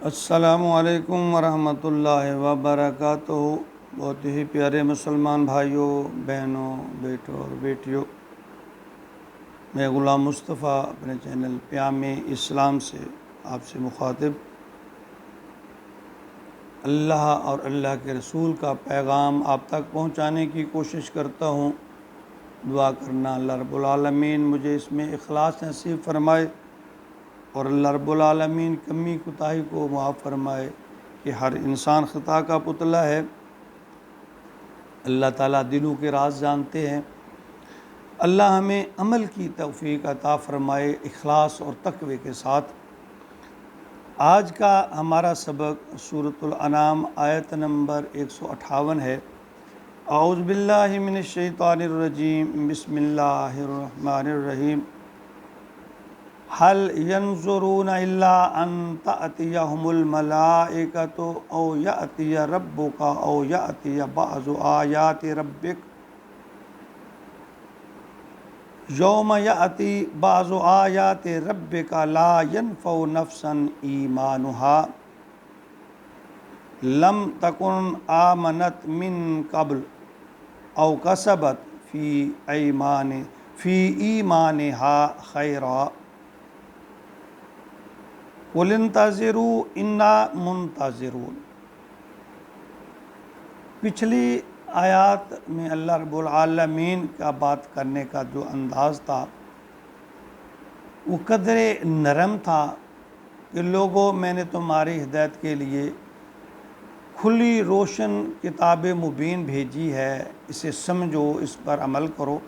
السلام علیکم ورحمۃ اللہ وبرکاتہ۔ بہت ہی پیارے مسلمان بھائیوں، بہنوں، بیٹوں اور بیٹیوں، میں غلام مصطفیٰ اپنے چینل پیام اسلام سے آپ سے مخاطب اللہ اور اللہ کے رسول کا پیغام آپ تک پہنچانے کی کوشش کرتا ہوں۔ دعا کرنا اللہ رب العالمین مجھے اس میں اخلاص نصیب فرمائے اور اللہ رب العالمین کمی کوتاہی کو معاف فرمائے کہ ہر انسان خطا کا پتلا ہے۔ اللہ تعالیٰ دلوں کے راز جانتے ہیں۔ اللہ ہمیں عمل کی توفیق عطا فرمائے اخلاص اور تقوی کے ساتھ۔ آج کا ہمارا سبق سورۃ الانعام آیت نمبر 158 ہے۔ اعوذ باللہ من الشیطان الرجیم، بسم اللہ الرحمن الرحیم۔ هل ينظرون الا ان تأتيهم الملائکۃ او یأتی ربک او یأتی بعض آیات ربک یوم یأتی بعض آیات ربک لا ينفع نفسا ایمانها لم تکن آمنت من قبل او کسبت فی ایمانها خیرا قل انتظروا انا منتظرون۔ پچھلی آیات میں اللہ رب العالمین کا بات کرنے کا جو انداز تھا وہ قدر نرم تھا کہ لوگوں، میں نے تمہاری ہدایت کے لیے کھلی روشن کتاب مبین بھیجی ہے، اسے سمجھو، اس پر عمل کرو،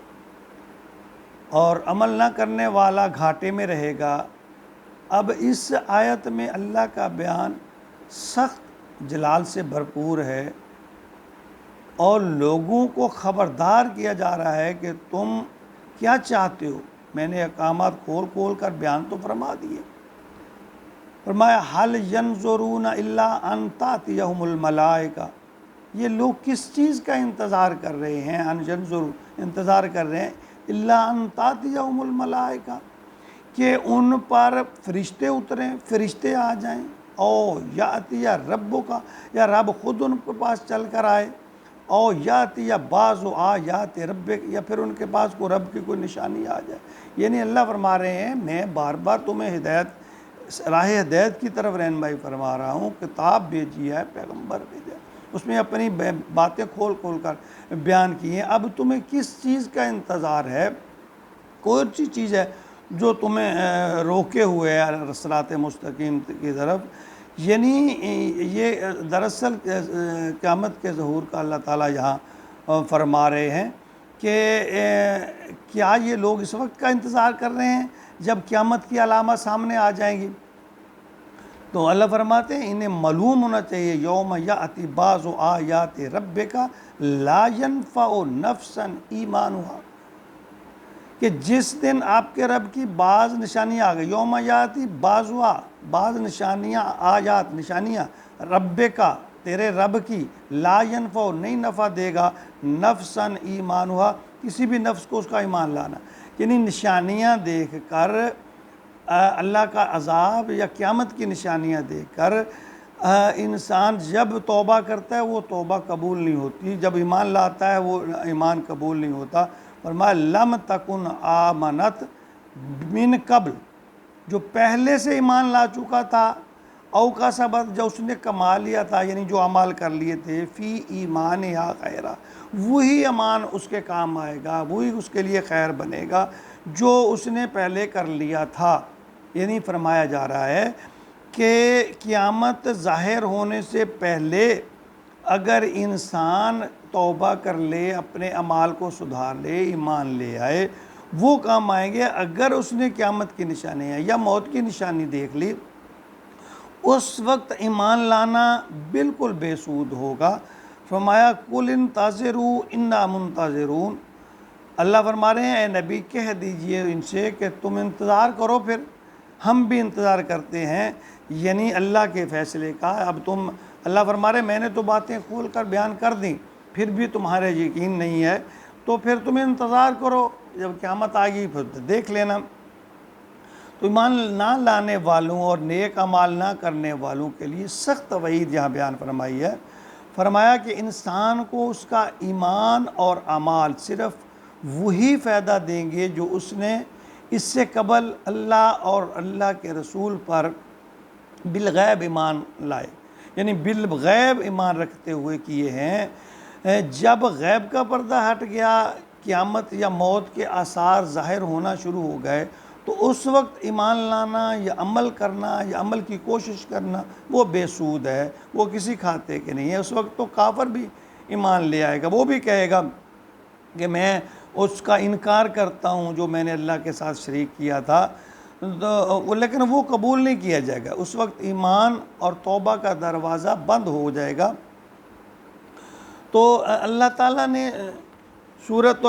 اور عمل نہ کرنے والا گھاٹے میں رہے گا۔ اب اس آیت میں اللہ کا بیان سخت جلال سے بھرپور ہے اور لوگوں کو خبردار کیا جا رہا ہے کہ تم کیا چاہتے ہو۔ میں نے احکامات کھول کھول کر بیان تو فرما دیے۔ فرمایا حل ینظرون الا ان تأتیہم الملائکہ، یہ لوگ کس چیز کا انتظار کر رہے ہیں؟ ان ینظرون، انتظار کر رہے ہیں، الا ان تأتیہم الملائکہ، کہ ان پر فرشتے اتریں، فرشتے آ جائیں، او یاتی یا ربوں کا، یا رب خود ان کے پاس چل کر آئے، او یاتی یا بعض آیات ربک، یا پھر ان کے پاس کوئی رب کی کوئی نشانی آ جائے۔ یعنی اللہ فرما رہے ہیں میں بار بار تمہیں راہ ہدایت کی طرف رہنمائی فرما رہا ہوں، کتاب بھیجی ہے، پیغمبر بھیجا ہے، اس میں اپنی باتیں کھول کھول کر بیان کی ہیں۔ اب تمہیں کس چیز کا انتظار ہے؟ کوئی سی چیز ہے جو تمہیں روکے ہوئے ہے صراط مستقیم کی طرف؟ یعنی یہ دراصل قیامت کے ظہور کا اللہ تعالیٰ یہاں فرما رہے ہیں کہ کیا یہ لوگ اس وقت کا انتظار کر رہے ہیں جب قیامت کی علامات سامنے آ جائیں گی؟ تو اللہ فرماتے ہیں انہیں معلوم ہونا چاہیے یوم یأتی بعض آیات ربک لا ینفع نفسا ایمانها، کہ جس دن آپ کے رب کی بعض نشانیاں آ گئی، یوم یاتی بعض نشانیاں، آیات نشانیاں، رب کا، تیرے رب کی، لا ینفع، نہیں نفع دے گا، نفسا ایمانها، کسی بھی نفس کو اس کا ایمان لانا۔ یعنی نشانیاں دیکھ کر اللہ کا عذاب یا قیامت کی نشانیاں دیکھ کر انسان جب توبہ کرتا ہے وہ توبہ قبول نہیں ہوتی، جب ایمان لاتا ہے وہ ایمان قبول نہیں ہوتا۔ فرمایا لم تکن آمنت من قبل، جو پہلے سے ایمان لا چکا تھا، او کا سبب، جو اس نے کما لیا تھا، یعنی جو عمال کر لیے تھے، فی ایمانہا خیرا، وہی ایمان اس کے کام آئے گا، وہی اس کے لیے خیر بنے گا جو اس نے پہلے کر لیا تھا۔ یعنی فرمایا جا رہا ہے کہ قیامت ظاہر ہونے سے پہلے اگر انسان توبہ کر لے، اپنے اعمال کو سدھار لے، ایمان لے آئے، وہ کام آئیں گے۔ اگر اس نے قیامت کی نشانی یا موت کی نشانی دیکھ لی، اس وقت ایمان لانا بالکل بے سود ہوگا۔ فرمایا قل انتظروا انا منتظرون، اللہ فرما رہے ہیں اے نبی کہہ دیجئے ان سے کہ تم انتظار کرو، پھر ہم بھی انتظار کرتے ہیں، یعنی اللہ کے فیصلے کا۔ اب تم، اللہ فرما رہے ہیں میں نے تو باتیں کھول کر بیان کر دیں، پھر بھی تمہارے یقین نہیں ہے، تو پھر تمہیں انتظار کرو، جب قیامت آ گئی پھر دیکھ لینا۔ تو ایمان نہ لانے والوں اور نیک اعمال نہ کرنے والوں کے لیے سخت وعید یہاں بیان فرمائی ہے۔ فرمایا کہ انسان کو اس کا ایمان اور اعمال صرف وہی فائدہ دیں گے جو اس نے اس سے قبل اللہ اور اللہ کے رسول پر بالغیب ایمان لائے، یعنی بالغیب ایمان رکھتے ہوئے کیے ہیں۔ جب غیب کا پردہ ہٹ گیا، قیامت یا موت کے آثار ظاہر ہونا شروع ہو گئے، تو اس وقت ایمان لانا یا عمل کرنا یا عمل کی کوشش کرنا وہ بے سود ہے، وہ کسی کھاتے کے نہیں ہے۔ اس وقت تو کافر بھی ایمان لے آئے گا، وہ بھی کہے گا کہ میں اس کا انکار کرتا ہوں جو میں نے اللہ کے ساتھ شریک کیا تھا، لیکن وہ قبول نہیں کیا جائے گا۔ اس وقت ایمان اور توبہ کا دروازہ بند ہو جائے گا۔ تو اللہ تعالیٰ نے سورۃ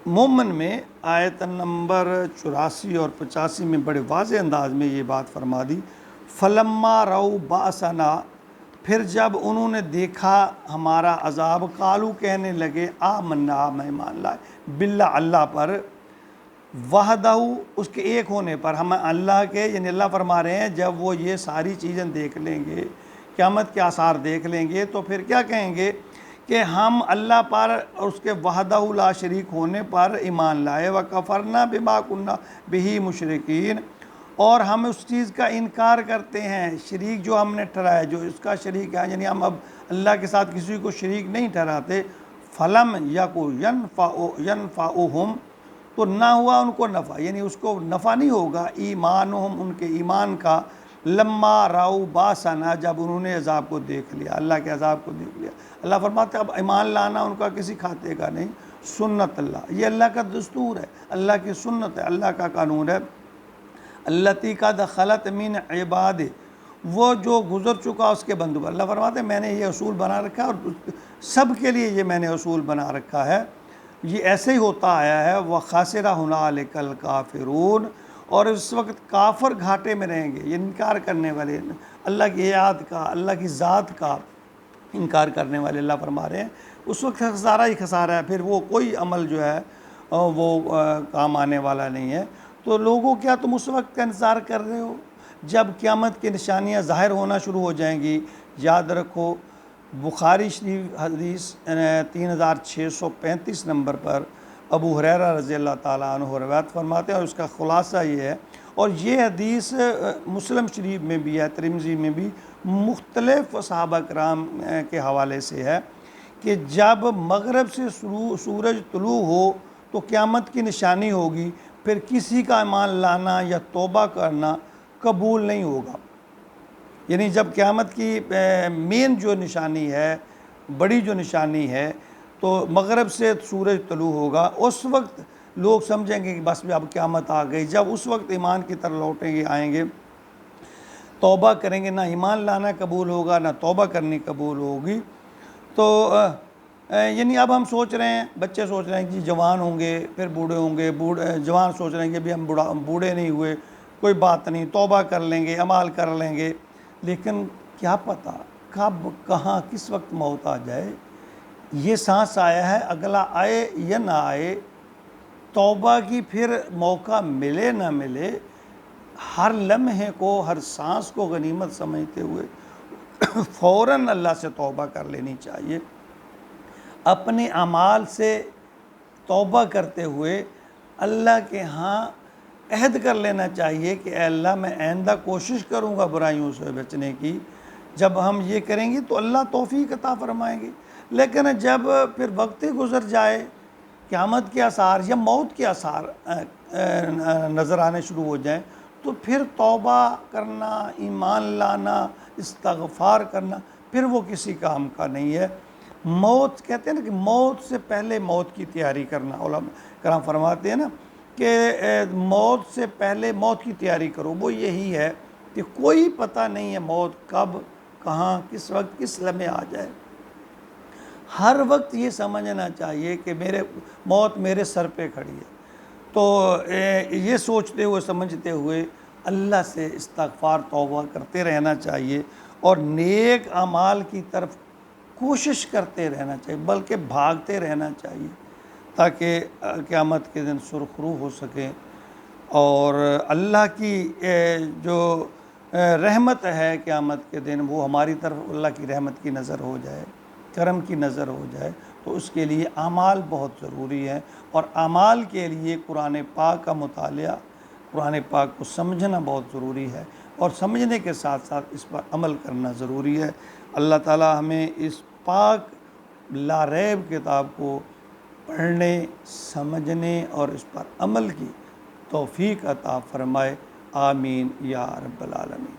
مومن میں آیت نمبر 84 اور 85 میں بڑے واضح انداز میں یہ بات فرما دی، فلما رأوا بأسنا، پھر جب انہوں نے دیکھا ہمارا عذاب، قالو کہنے لگے آمنا، ہم ایمان لائے، باللہ اللہ پر، وحدہ اس کے ایک ہونے پر، ہم اللہ کے، یعنی اللہ فرما رہے ہیں جب وہ یہ ساری چیزیں دیکھ لیں گے، قیامت کے آثار دیکھ لیں گے، تو پھر کیا کہیں گے کہ ہم اللہ پر اور اس کے وحدہ لا شریک ہونے پر ایمان لائے، وَكَفَرْنَا بِمَا كُنَّا بِهِ مُشْرِكِينَ، اور ہم اس چیز کا انکار کرتے ہیں، شریک جو ہم نے ٹھہرایا، جو اس کا شریک ہے، یعنی ہم اب اللہ کے ساتھ کسی کو شریک نہیں ٹھہراتے، فَلَمْ يَكُ يَنْفَعُهُمْ، تو نہ ہوا ان کو نفع، یعنی اس کو نفع نہیں ہوگا، ایمانہم، ان کے ایمان کا، لما راؤ باسنا، جب انہوں نے عذاب کو دیکھ لیا، اللہ کے عذاب کو دیکھ لیا۔ اللہ فرماتے ہیں اب ایمان لانا ان کا کسی کھاتے کا نہیں، سنت اللہ، یہ اللہ کا دستور ہے، اللہ کی سنت ہے، اللہ کا قانون ہے، التی قد خلت من عباد، وہ جو گزر چکا اس کے بندوں پر۔ اللہ فرماتے ہیں میں نے یہ اصول بنا رکھا ہے اور سب کے لیے یہ میں نے اصول بنا رکھا ہے، یہ ایسے ہی ہوتا آیا ہے۔ وَخَسِرَ هُنَالِكَ الْكَافِرُونَ، اور اس وقت کافر گھاٹے میں رہیں گے، یہ انکار کرنے والے، اللہ کی یاد کا، اللہ کی ذات کا انکار کرنے والے، اللہ فرما رہے ہیں اس وقت خسارہ ہی خسارہ ہے، پھر وہ کوئی عمل جو ہے وہ کام آنے والا نہیں ہے۔ تو لوگوں کیا تم اس وقت کا انتظار کر رہے ہو جب قیامت کی نشانیاں ظاہر ہونا شروع ہو جائیں گی؟ یاد رکھو بخاری شریف حدیث 3635 نمبر پر ابو ہریرہ رضی اللہ تعالیٰ عنہ روایت فرماتے ہیں، اور اس کا خلاصہ یہ ہے، اور یہ حدیث مسلم شریف میں بھی ہے، ترمذی میں بھی، مختلف صحابہ کرام کے حوالے سے ہے، کہ جب مغرب سے سورج طلوع ہو تو قیامت کی نشانی ہوگی، پھر کسی کا ایمان لانا یا توبہ کرنا قبول نہیں ہوگا۔ یعنی جب قیامت کی مین جو نشانی ہے، بڑی جو نشانی ہے، تو مغرب سے سورج طلوع ہوگا، اس وقت لوگ سمجھیں گے کہ بس اب قیامت آ گئی۔ جب اس وقت ایمان کی طرف لوٹیں گے، آئیں گے، توبہ کریں گے، نہ ایمان لانا قبول ہوگا نہ توبہ کرنی قبول ہوگی۔ تو یعنی اب ہم سوچ رہے ہیں، بچے سوچ رہے ہیں کہ جوان ہوں گے پھر بوڑھے ہوں گے، جوان سوچ رہے ہیں کہ ابھی ہم بوڑھے نہیں ہوئے، کوئی بات نہیں، توبہ کر لیں گے، اعمال کر لیں گے، لیکن کیا پتہ کب کہاں کس وقت موت آ جائے۔ یہ سانس آیا ہے، اگلا آئے یا نہ آئے، توبہ کی پھر موقع ملے نہ ملے، ہر لمحے کو، ہر سانس کو غنیمت سمجھتے ہوئے فوراً اللہ سے توبہ کر لینی چاہیے۔ اپنے اعمال سے توبہ کرتے ہوئے اللہ کے ہاں عہد کر لینا چاہیے کہ اے اللہ میں آئندہ کوشش کروں گا برائیوں سے بچنے کی۔ جب ہم یہ کریں گے تو اللہ توفیق عطا فرمائیں گے۔ لیکن جب پھر وقت گزر جائے، قیامت کے آثار یا موت کے آثار نظر آنے شروع ہو جائیں، تو پھر توبہ کرنا، ایمان لانا، استغفار کرنا پھر وہ کسی کام کا نہیں ہے۔ موت کہتے ہیں نا کہ موت سے پہلے موت کی تیاری کرنا، علماء کرام فرماتے ہیں نا کہ موت سے پہلے موت کی تیاری کرو، وہ یہی ہے کہ کوئی پتہ نہیں ہے موت کب، کہاں، کس وقت، کس لمحے آ جائے۔ ہر وقت یہ سمجھنا چاہیے کہ موت میرے سر پہ کھڑی ہے۔ تو یہ سوچتے ہوئے سمجھتے ہوئے اللہ سے استغفار توبہ کرتے رہنا چاہیے، اور نیک اعمال کی طرف کوشش کرتے رہنا چاہیے، بلکہ بھاگتے رہنا چاہیے، تاکہ قیامت کے دن سرخرو ہو سکیں۔ اور اللہ کی جو رحمت ہے قیامت کے دن، وہ ہماری طرف اللہ کی رحمت کی نظر ہو جائے، کرم کی نظر ہو جائے، تو اس کے لیے اعمال بہت ضروری ہے، اور اعمال کے لیے قرآن پاک کا مطالعہ، قرآن پاک کو سمجھنا بہت ضروری ہے، اور سمجھنے کے ساتھ ساتھ اس پر عمل کرنا ضروری ہے۔ اللہ تعالی ہمیں اس پاک لا ریب کتاب کو پڑھنے، سمجھنے اور اس پر عمل کی توفیق عطا فرمائے، آمین یا رب العالمین۔